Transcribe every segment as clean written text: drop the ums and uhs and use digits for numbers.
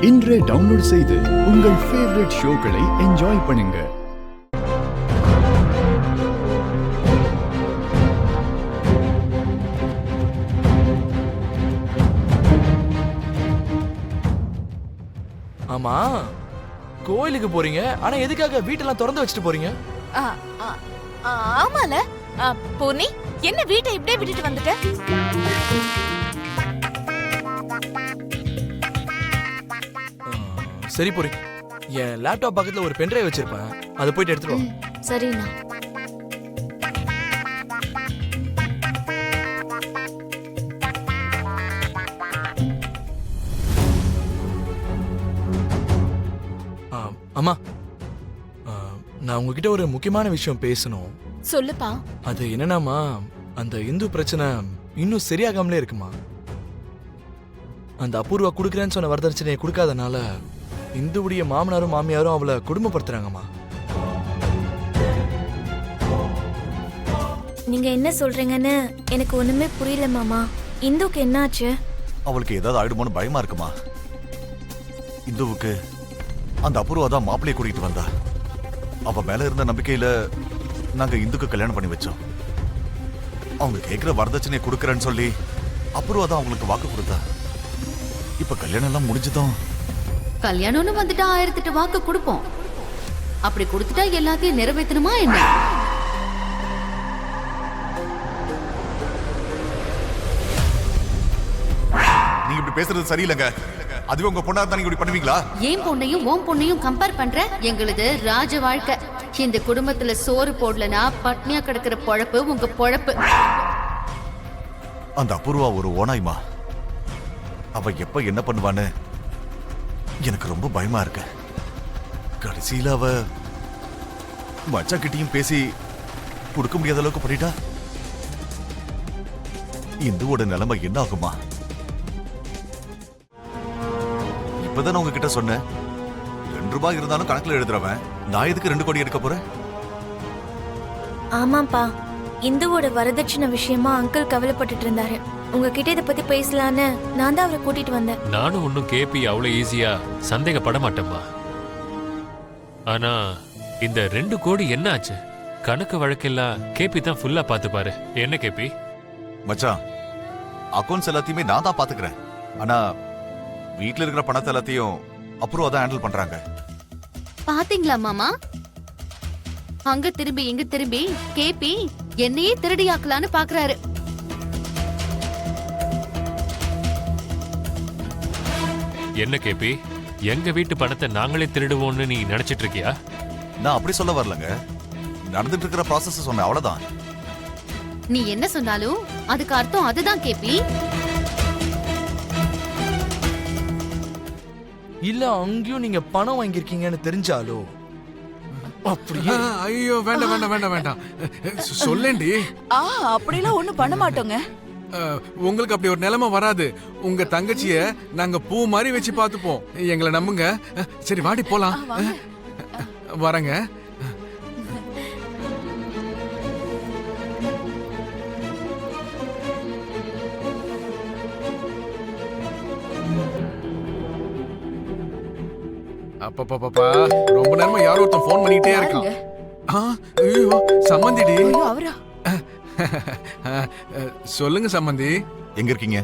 இன்றே டவுன்லோட் செய்து உங்கள் ஃபேவரட் ஷோக்களை என்ஜாய் பண்ணுங்க. ஆமா, கோயிலுக்கு போறீங்க, ஆனா எதுக்காக வீட்டெல்லாம் திறந்து வச்சுட்டு போறீங்க? ஆமால பூர்ணி, என்ன வீட்டை இப்படியே விட்டுட்டு வந்துட்ட? சரி பூரி, என் லேப்டாப் பக்கத்துல ஒரு பென்ட்ரைவ் வச்சிருப்பேன், அதை போயிட்டு எடுத்துட்டு வா. சரிண்ணா. அம்மா, நான் உங்ககிட்ட ஒரு முக்கியமான விஷயம் பேசணும். சொல்லுப்பா. அது என்னன்னாமா, அந்த இந்து பிரச்சனை இன்னும் சரியாகாமலே இருக்குமா. அந்த அபூர்வா குடுக்கறேன்னு சொன்ன வரதட்சணையை கொடுக்காதனால இந்துவுடைய மாமனாரும் மாமியாரும் அவளை குடும்பப்படுத்துறாங்கம்மா. நீங்க என்ன சொல்றீங்கன்னு எனக்கு ஒண்ணுமே புரியல மாமா. இந்துக்கு என்னாச்சு? அவளுக்கு ஏதாவது ஆயிடுமோன்னு பயமா இருக்குமா. இந்துவுக்கு அந்த அபூர்வா தான் மாப்பிள்ளையை கூட்டிட்டு வந்தா. அவ மேல இருந்த நம்பிக்கையில நாங்க இந்துக்கு கல்யாணம் பண்ணி வச்சோம். அவங்க கேட்கிற வரதட்சணையை கொடுக்கறேன்னு சொல்லி அபூர்வா தான் அவங்களுக்கு வாக்கு கொடுத்தா. இப்ப கல்யாணம் எல்லாம் முடிஞ்சதும் கல்யாணம்னு வந்துட்டா 1008 வாக்கு கொடுப்போம். அப்படி கொடுத்துட்டா எல்லாத்தையும் நிறைவேற்றணுமா என்ன? நீங்க இப்படி பேசுறது சரியில்லைங்க. அதுவே உங்க பொண்ணா இருந்தா நீங்க இப்படி பண்ணுவீங்களா? ஏன் பொண்ணையும் உன் பொண்ணையும் கம்பேர் பண்ற? எங்களுது ராஜ வாழ்க்கை. இந்த குடும்பத்துல சோறு போடலனா பட்னியா கிடக்கிற பொழப்பு உங்க பொழப்பு. அந்த அபூர்வா ஒரு ஓனாய்மா. அவ எப்ப என்ன பண்ணுவான்னு எனக்கு ரொம்ப பயமா இருக்கு. கடைசியில அவ மச்சா கிட்டயும் பேசி கொடுக்க முடியாத அளவுக்கு பண்ணிட்டா. இந்துவோட நிலைமை என்ன ஆகுமா? இப்பதான் உங்ககிட்ட சொன்னேன், 2 ரூபாய் இருந்தாலும் கணக்குல எழுதுறவன் நான் எதுக்கு 2 கோடி எடுக்க போறேன்? ஆமாப்பா, இந்துவோட வரதட்சணை விஷயமா அங்கிள் கவலைப்பட்டுட்டு இருந்தாரு. உங்ககிட்ட இதை பத்தி பேசலான்னு நான் தான் அவரை கூட்டிட்டு வந்தேன். நானும் ஒன்னும் கேபி அவ்வளவு ஈஸியா சந்தேகப்பட மாட்டேம்மா. ஆனா இந்த 2 கோடி என்ன ஆச்சு? கணக்கு வழக்கெல்லாம் கேபி தான் ஃபுல்லா பாத்து பாரு. என்ன கேபி? மச்சான், அக்கௌண்ட்ஸ் எல்லாத்தையுமே நான் தான் பாத்துக்கிறேன். ஆனா வீட்டுல இருக்கிற பணத்தை எல்லாத்தையும் அப்ரூவா தான் ஹேண்டில் பண்றாங்க. பாத்தீங்களா மாமா? அங்க திரும்பி இங்க திரும்பி கேபி என்னையே திருடியாக்கலான்னு பாக்குறாரு. என்ன கேபி, எங்க வீட்டு பணத்தை நாங்களே திருடுவோம்னு நீ நினைச்சிட்டு இருக்கியா? நான் அப்படி சொல்ல வரலங்க, நடந்துட்டு இருக்கிற ப்ராசஸ் சொன்ன அவ்வளவுதான். நீ என்ன சொன்னாலும் அதுக்கு அர்த்தம் அதுதான் கேபி. இல்ல அங்கேயும் நீங்க பணம் வாங்கியிருக்கீங்கன்னு தெரிஞ்சாலோ? அப்படியே ஐயோ, வேண்டாம் வேண்டாம் வேண்டாம் வேண்டாம், சொல்லேண்டி. அப்படிலாம் ஒண்ணும் பண்ண மாட்டோங்க. உங்களுக்கு அப்படி ஒரு நிலைமை வராது. உங்க தங்கச்சிய நாங்க பூ மாதிரி வச்சு பார்த்துப்போம். எங்களை நம்புங்க. சரி வாடி போலாம். வரங்க. அப்பா, ரொம்ப நேரமா யாரோ ஒருத்தன் போன் பண்ணிட்டே இருக்கான். ஐயோ, சம்மந்திடி. அவரா? சொல்லுங்க சம்மந்தி. எங்க இருக்கீங்க?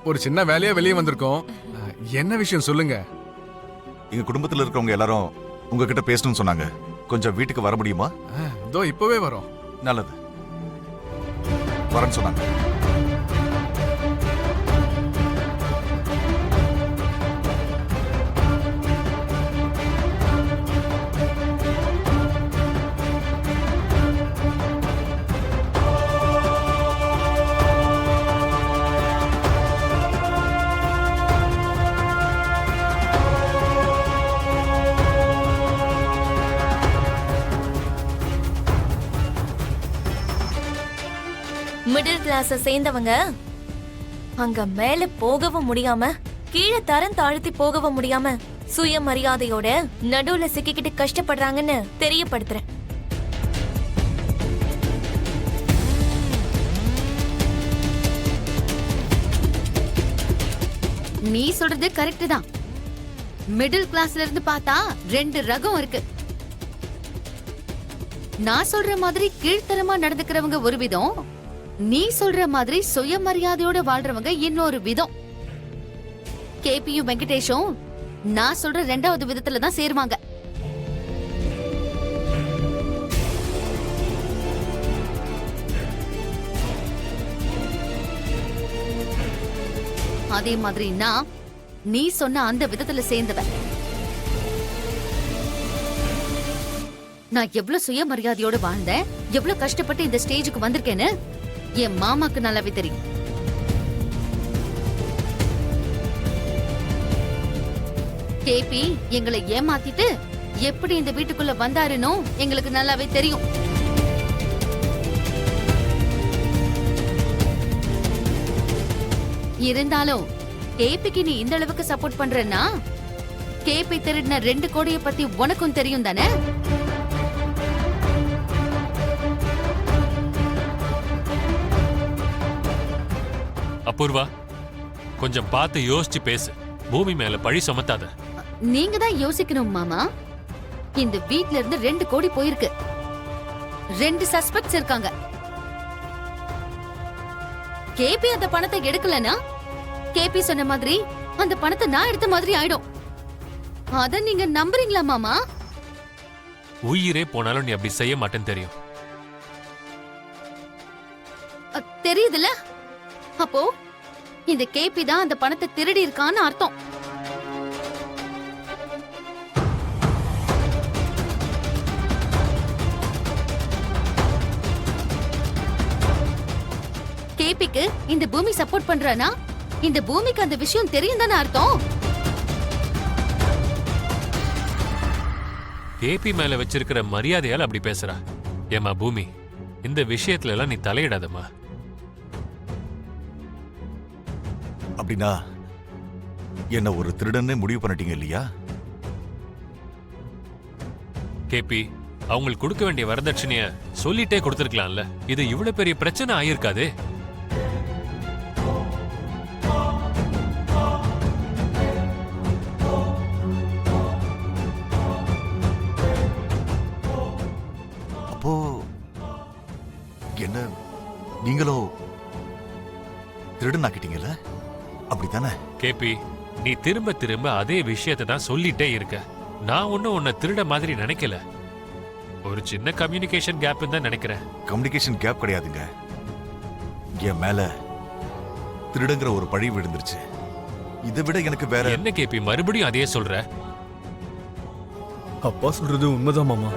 ஒரு சின்ன வேலையா வெளியே வந்திருக்கோம். என்ன விஷயம் சொல்லுங்க. எங்க குடும்பத்துல இருக்கிறவங்க எல்லாரும் உங்ககிட்ட பேசணும்னு சொன்னாங்க. கொஞ்சம் வீட்டுக்கு வர முடியுமா? இதோ இப்பவே வரோம். நல்லது, வரேன்னு சொன்னாங்க. மிடில் கிளாஸ சேர்ந்தவங்க அங்க மேல போகவும் முடியாம கீழே தரம் தாழ்த்தி போகவும் முடியாம சுயமரியாதையோட நடுவுல சிக்கிக்கிட்டு கஷ்டப்படுறாங்கன்னு தெரியப்படுத்துறேன். நீ சொல்றது கரெக்ட் தான். மிடில் கிளாஸ்ல இருந்து பார்த்தா 2 ரகம் இருக்கு. நான் சொல்ற மாதிரி கீழ்த்தரமா நடந்துக்கிறவங்க ஒரு விதம், நீ சொல்ற மாதிரி சுயமரியாதையோட வாழ்றவங்க இன்னொரு விதம். கேபியும் வெங்கடேஷும் நான் சொல்ற 2வது விதத்துல தான் சேருவாங்க. அதே மாதிரி நீ சொன்ன அந்த விதத்துல சேர்ந்தவ. நான் எவ்வளவு சுயமரியாதையோட வாழ்ந்தேன், எவ்வளவு கஷ்டப்பட்டு இந்த ஸ்டேஜுக்கு வந்திருக்கேன்னு என் மாமாக்கு நல்லாவே தெரியும். கேபி எங்களை ஏமாத்திட்டு எப்படி இந்த வீட்டுக்குள்ள வந்தாருன்னு எங்களுக்கு நல்லாவே தெரியும். இருந்தாலும் கேபிக்கு நீ இந்த அளவுக்கு சப்போர்ட் பண்றன்னா கேபி திருடின 2 கோடிய பத்தி உனக்கும் தெரியும் தானே? அபூர்வா, கொஞ்சம் பார்த்து யோசிச்சு பேசு. பூமி மேல பழி சுமத்தாத. நீங்க தான் யோசிக்கணும் மாமா. இந்த வீட்ல இருந்து 2 கோடி போயிருக்கு. 2 சஸ்பெக்ட்ஸ் இருக்காங்க. கேபி அந்த பணத்தை எடுக்கலனா கேபி சொன்ன மாதிரி அந்த பணத்தை நான் எடுத்த மாதிரி ஆயிடும். அத நீங்க நம்புறீங்களா மாமா? உயிரே போனாலும் நீ அப்படி செய்ய மாட்டேன்னு தெரியும். தெரியுதுல? அப்போ இந்த கேபி தான் அந்த பணத்தை திருடி இருக்கான்னு அர்த்தம். கேபிக்கு இந்த பூமி சப்போர்ட் பண்றானா இந்த பூமிக்கு அந்த விஷயம் தெரியும் தானே அர்த்தம். கேபி மேல வச்சிருக்கிற மரியாதையால அப்படி பேசுறா. ஏமா பூமி, இந்த விஷயத்துல எல்லாம் நீ தலையிடாதம்மா. அப்படின்னா என்ன ஒரு திருடன்னு முடிவு பண்ணிட்டீங்க இல்லையா? கேபி, அவங்களுக்கு கொடுக்க வேண்டிய வரதட்சணைய சொல்லிட்டே கொடுத்திருக்கலாம்ல. இது இவ்வளவு பெரிய பிரச்சனை ஆயிருக்காது. அப்போ என்ன நீங்களோ திருடன் ஆக்கிட்டீங்கல்ல, அப்படித்தானே? கேபி, நீ திரும்ப திரும்ப அதே விஷயத்தை தான் சொல்லிட்டே இருக்க. நான் ஒன்னும் உன்னை திருட மாதிரி நினைக்கல. ஒரு சின்ன கம்யூனிகேஷன் கேப் தான் நினைக்கிறேன். கம்யூனிகேஷன் கேப் கிடையாதுங்க. என் மேல திருடங்கிற ஒரு பழி விழுந்துருச்சு. இதை விட எனக்கு வேற என்ன கேபி மறுபடியும் அதையே சொல்ற? அப்பா சொல்றது உண்மைதான் மாமா.